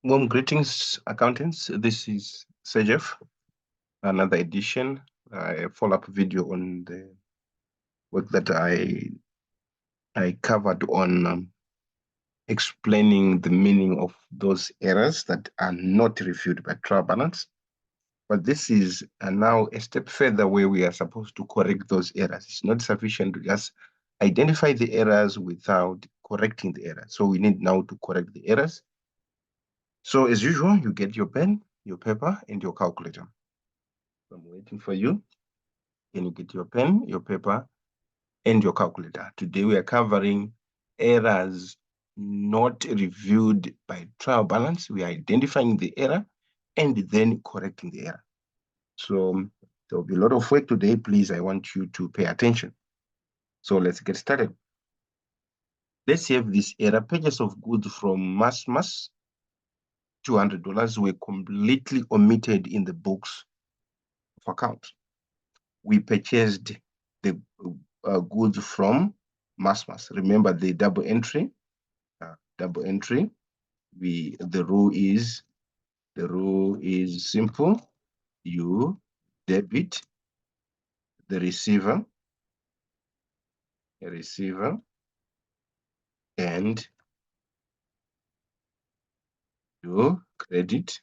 Warm greetings, accountants. This is Sir Jef, another edition, a follow-up video on the work that I covered on explaining the meaning of those errors that are not reviewed by trial balance. But this is now a step further where we are supposed to correct those errors. It's not sufficient to just identify the errors without correcting the errors. So we need now to correct the errors. So as usual, you get your pen, your paper, and your calculator. I'm waiting for you. Can you get your pen, your paper, and your calculator? Today we are covering errors not reviewed by trial balance. We are identifying the error and then correcting the error. So there will be a lot of work today. Please, I want you to pay attention. So let's get started. Let's have this error. Purchase of goods from Mass, $200 were completely omitted in the books of account. We purchased the goods from Mass. Remember the double entry. The rule is simple. You debit the receiver, and you credit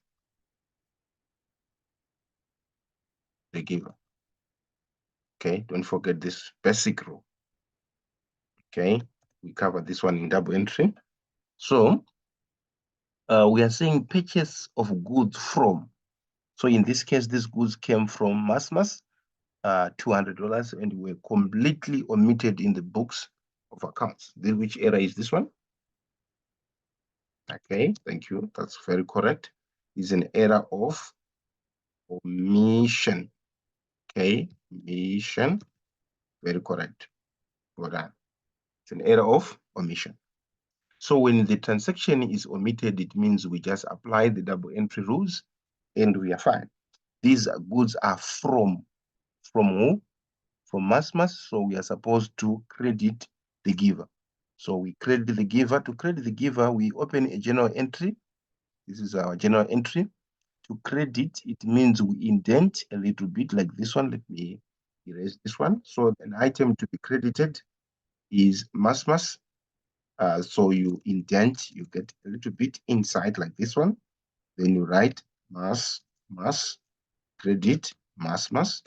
the giver. Okay, don't forget this basic rule. Okay, we covered this one in double entry. So we are saying purchase of goods from. So in this case, these goods came from Mass, $200, and were completely omitted in the books of accounts. Which error is this one? Okay, thank you. That's very correct. It's an error of omission. Okay, omission. Very correct. Well done. It's an error of omission. So when the transaction is omitted, it means we just apply the double entry rules and we are fine. These goods are from who? From Mass. So we are supposed to credit the giver. So we credit the giver. To credit the giver, we open a general entry. This is our general entry. To credit, it means we indent a little bit like this one. Let me erase this one. So an item to be credited is Mass. So you indent, you get a little bit inside like this one. Then you write Mass, credit, Mass.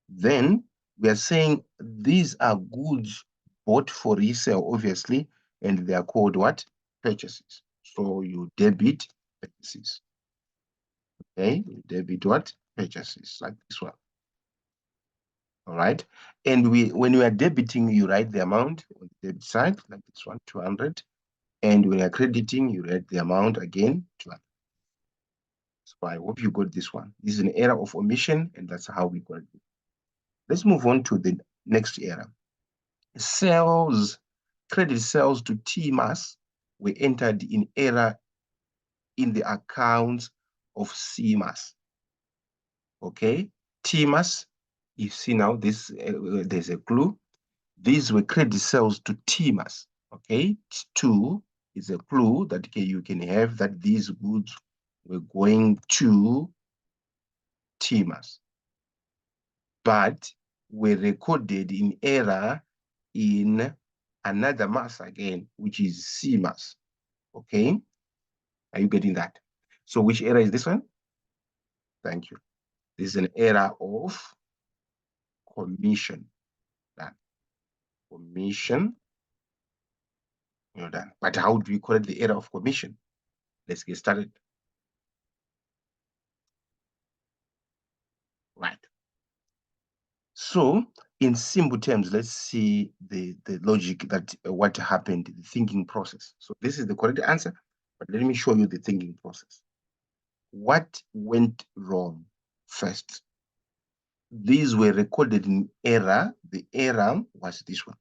Then we are saying these are goods bought for resale, obviously, and they are called what? Purchases. So you debit purchases. Okay, you debit what? Purchases, like this one. All right. And when you are debiting, you write the amount on the debit side, like this one, 200. And when you're crediting, you write the amount again, 200. So I hope you got this one. This is an error of omission, and that's how we got it. Let's move on to the next error. Credit sales to T-Mass were entered in error in the accounts of C-Mass. Okay, T-Mass, you see now this, there's a clue. These were credit sales to T-Mass. Okay, 2 is a clue that you can have that these goods were going to T-Mass, but were recorded in error in another mass again, which is C-Mass. Okay, are you getting that? So which error is this one? Thank you. This is an error of commission. Done. Commission. You're done. But how do we correct the error of commission? Let's get started. Right. So in simple terms, let's see the logic that what happened, the thinking process. So this is the correct answer, but let me show you the thinking process. What went wrong first? These were recorded in error. The error was this one.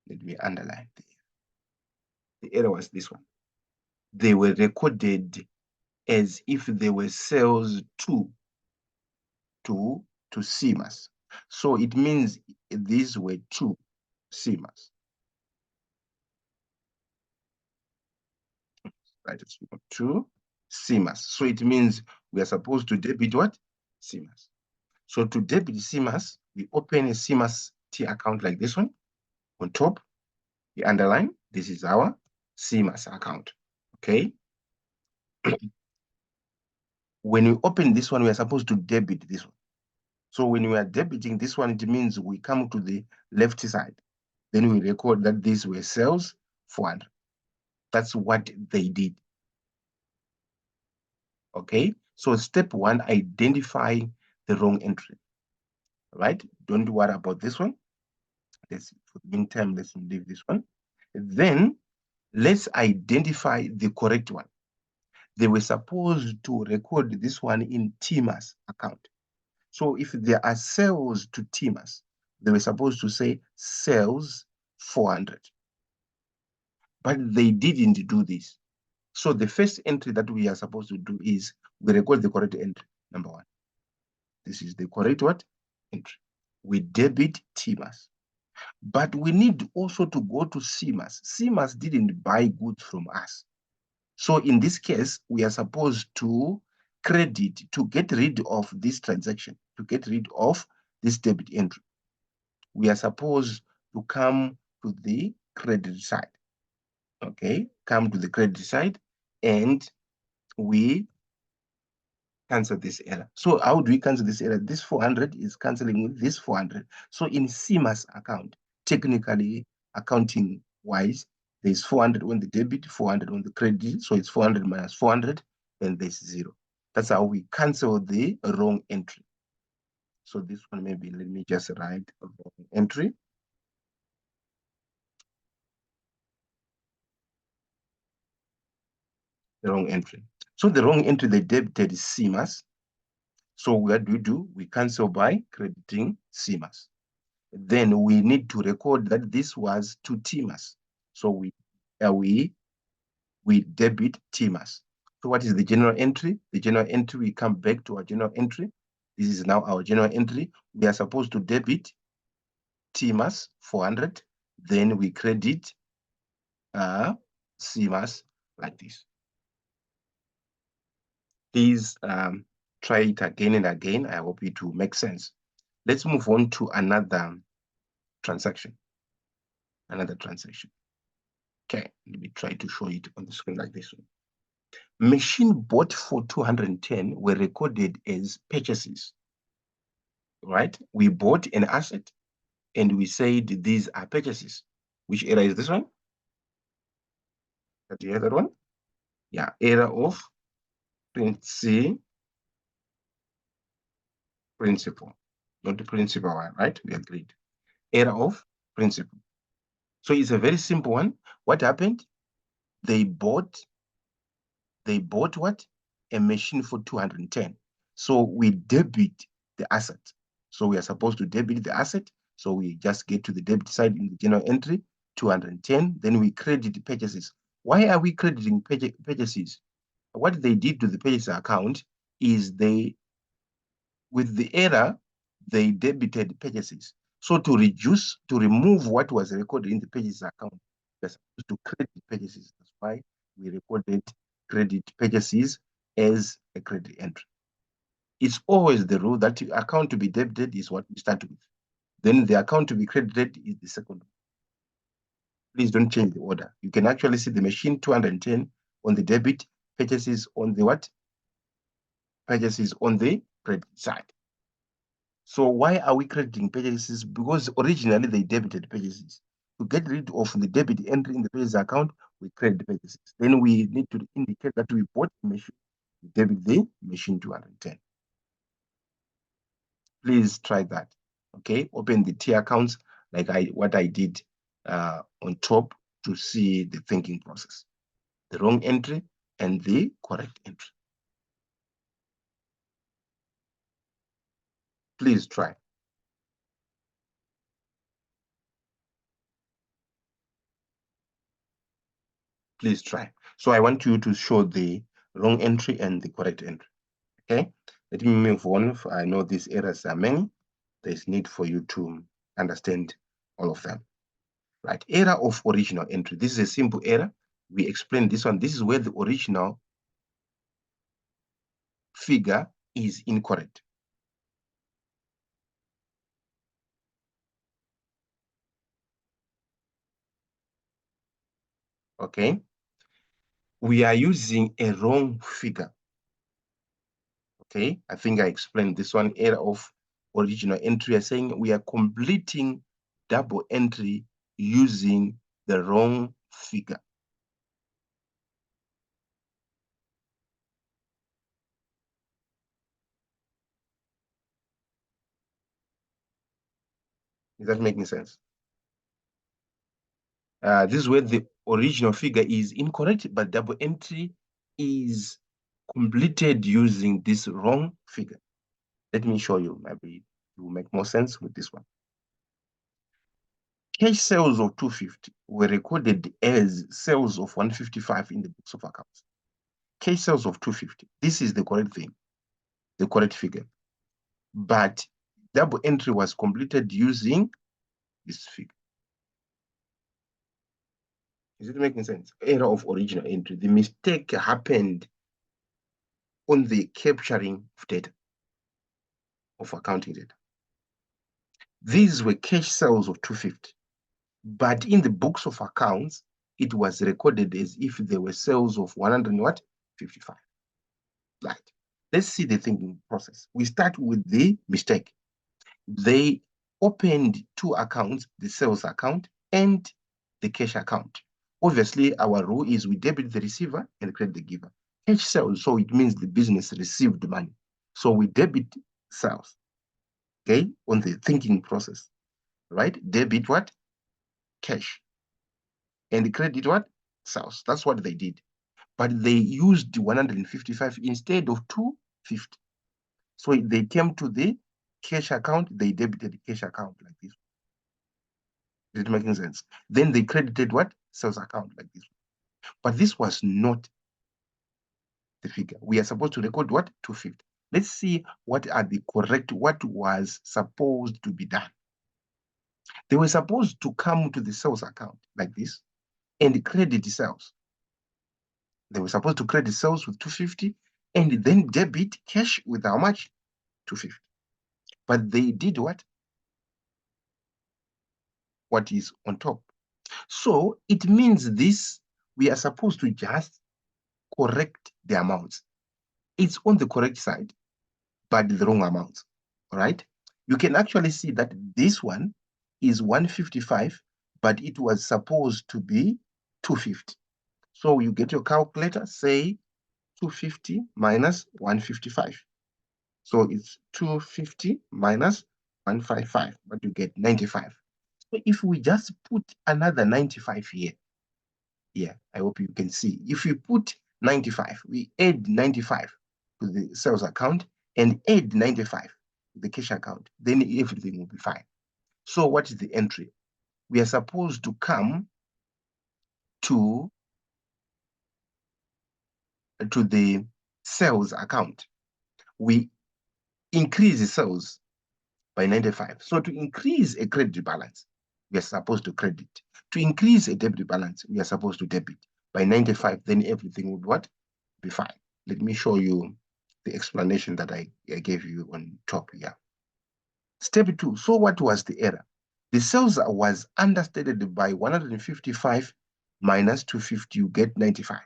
Let me underline the error. The error was this one. They were recorded as if they were sales to C-Mass. So it means these were to C-Mass. Right, it's to CMAS. So it means we are supposed to debit what? CMAS. So to debit CMAS, we open a CMAS T account like this one. On top, we underline, this is our CMAS account. Okay. When we open this one, we are supposed to debit this one. So when we are debiting this one, it means we come to the left side. Then we record that these were sales 400. That's what they did. Okay. So step one, identify the wrong entry. Right? Don't worry about this one. For the meantime, let's leave this one. Then let's identify the correct one. They were supposed to record this one in TMAS account. So if there are sales to TMAS, they were supposed to say sales 400. But they didn't do this. So the first entry that we are supposed to do is we record the correct entry, number one. This is the correct what? Entry. We debit TMAS. But we need also to go to CMAS. CMAS didn't buy goods from us. So in this case, we are supposed to credit to get rid of this transaction, to get rid of this debit entry. We are supposed to come to the credit side. Okay, come to the credit side and we cancel this error. So how do we cancel this error? This 400 is canceling with this 400. So in CMAS account, technically accounting wise, there's 400 on the debit, 400 on the credit. So it's 400 minus 400, then there's 0. That's how we cancel the wrong entry. So this one, maybe let me just write a wrong entry. The wrong entry. So the wrong entry, they debited is CMAS. So what do? We cancel by crediting CMAS. Then we need to record that this was to TMAS. So we debit TMAS. So what is the general entry? The general entry, we come back to our general entry. This is now our general entry. We are supposed to debit TMAS 400. Then we credit CMAS like this. Please try it again and again. I hope it will make sense. Let's move on to another transaction. Another transaction. Okay, let me try to show it on the screen like this one. Machine bought for 210 were recorded as purchases, right? We bought an asset and we said these are purchases. Which error is this one? That the other one? Yeah, error of principle, not the principal one, right? We agreed. Error of principle. So it's a very simple one. What happened? They bought what? A machine for 210. So we debit the asset. So we are supposed to debit the asset. So we just get to the debit side in the general entry, 210. Then we credit the purchases. Why are we crediting purchases? What they did to the purchase account is with the error, they debited purchases. So to remove what was recorded in the purchase account, we're supposed to credit purchases. That's why we recorded credit purchases as a credit entry. It's always the rule that the account to be debited is what we start with. Then the account to be credited is the second one. Please don't change the order. You can actually see the machine 210 on the debit, purchases on the what? Purchases on the credit side. So why are we crediting purchases? Because originally they debited purchases. To get rid of the debit entry in the purchase account, we credit purchases. Then we need to indicate that we bought the machine, we debit the machine 210. Please try that. Okay, open the T accounts like what I did on top to see the thinking process. The wrong entry and the correct entry. Please try. Please try. So I want you to show the wrong entry and the correct entry. Okay, let me move on. I know these errors are many. There's need for you to understand all of them. Right, error of original entry. This is a simple error. we explain this one. This is where the original figure is incorrect. Okay, we are using a wrong figure. Okay, I think I explained this one. Error of original entry. We are saying we are completing double entry using the wrong figure. Is that making sense? This is where the original figure is incorrect, but double entry is completed using this wrong figure. Let me show you. Maybe it will make more sense with this one. Cash sales of 250 were recorded as sales of 155 in the books of accounts. Cash sales of 250. This is the correct thing, the correct figure. But double entry was completed using this figure. Is it making sense? Error of original entry. The mistake happened on the capturing of data, of accounting data. These were cash sales of 250. But in the books of accounts, it was recorded as if there were sales of 155. Right. Let's see the thinking process. We start with the mistake. They opened two accounts, the sales account and the cash account. Obviously, our rule is we debit the receiver and credit the giver. Cash sales, so it means the business received money. So we debit sales, okay, on the thinking process, right? Debit what? Cash. And credit what? Sales. That's what they did. But they used 155 instead of 250. So they came to the cash account, they debited the cash account like this. Is it making sense? Then they credited what? Sales account like this. But this was not the figure. We are supposed to record what? 250. Let's see what was supposed to be done. They were supposed to come to the sales account like this and credit sales. They were supposed to credit sales with 250 and then debit cash with how much? 250. But they did what? What is on top. So it means this, we are supposed to just correct the amounts. It's on the correct side, but the wrong amount. All right. You can actually see that this one is 155, but it was supposed to be 250. So you get your calculator, say 250 minus 155. So it's 250 minus 155, but you get 95. So if we just put another 95 here, yeah, I hope you can see. If we put 95, we add 95 to the sales account and add 95 to the cash account, then everything will be fine. So what is the entry? We are supposed to come to the sales account. We increase the sales by 95. So to increase a credit balance, we are supposed to credit. To increase a debit balance, we are supposed to debit. By 95, then everything would what? Be fine. Let me show you the explanation that I gave you on top here. Step 2. So what was the error? The sales was understated by 155 minus 250, you get 95.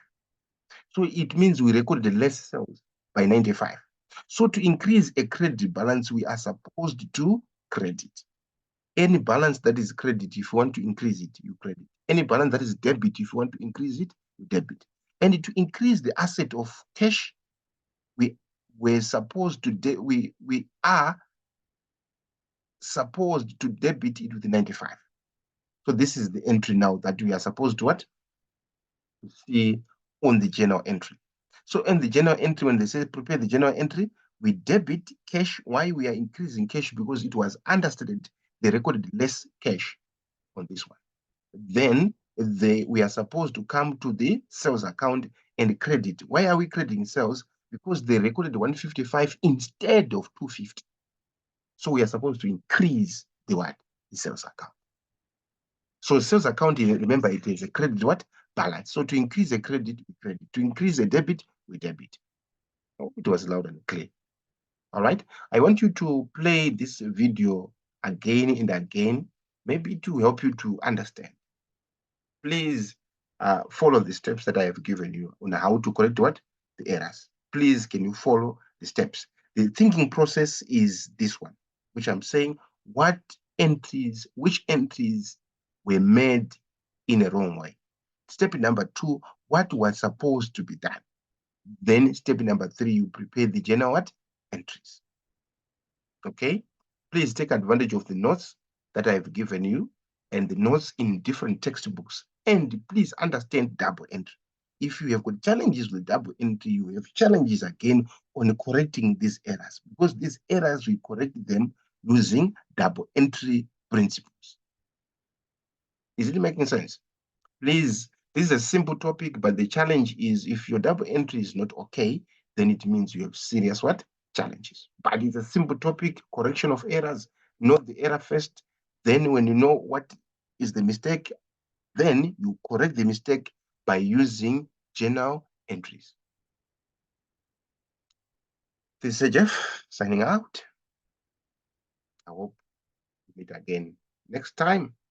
So it means we recorded less sales by 95. So to increase a credit balance, we are supposed to credit. Any balance that is credit, if you want to increase it, you credit. Any balance that is debit, if you want to increase it, you debit. And to increase the asset of cash, we are supposed to debit it with 95. So this is the entry now that we are supposed to what? To see on the journal entry. So in the journal entry, when they say prepare the journal entry, we debit cash. Why we are increasing cash? Because it was understated. They recorded less cash on this one. Then we are supposed to come to the sales account and credit. Why are we crediting sales? Because they recorded 155 instead of 250. So we are supposed to increase the what? The sales account. So sales account, remember, it is a credit what? Balance. So to increase a credit, we credit. To increase a debit, we debit. Oh, it was loud and clear. All right. I want you to play this video again and again, maybe to help you to understand. Please follow the steps that I have given you on how to correct what? The errors. Please, can you follow the steps? The thinking process is this one, which I'm saying, which entries were made in a wrong way? Step number 2, what was supposed to be done? Then step number 3, you prepare the general what? Entries. Okay? Please take advantage of the notes that I have given you and the notes in different textbooks. And please understand double entry. If you have got challenges with double entry, you have challenges again on correcting these errors, because these errors, we correct them using double entry principles. Is it making sense? Please, this is a simple topic, but the challenge is if your double entry is not okay, then it means you have serious what? Challenges. But it's a simple topic, correction of errors. Know the error first. Then when you know what is the mistake, then you correct the mistake by using journal entries. This is Sir Jef signing out. I hope we meet again next time.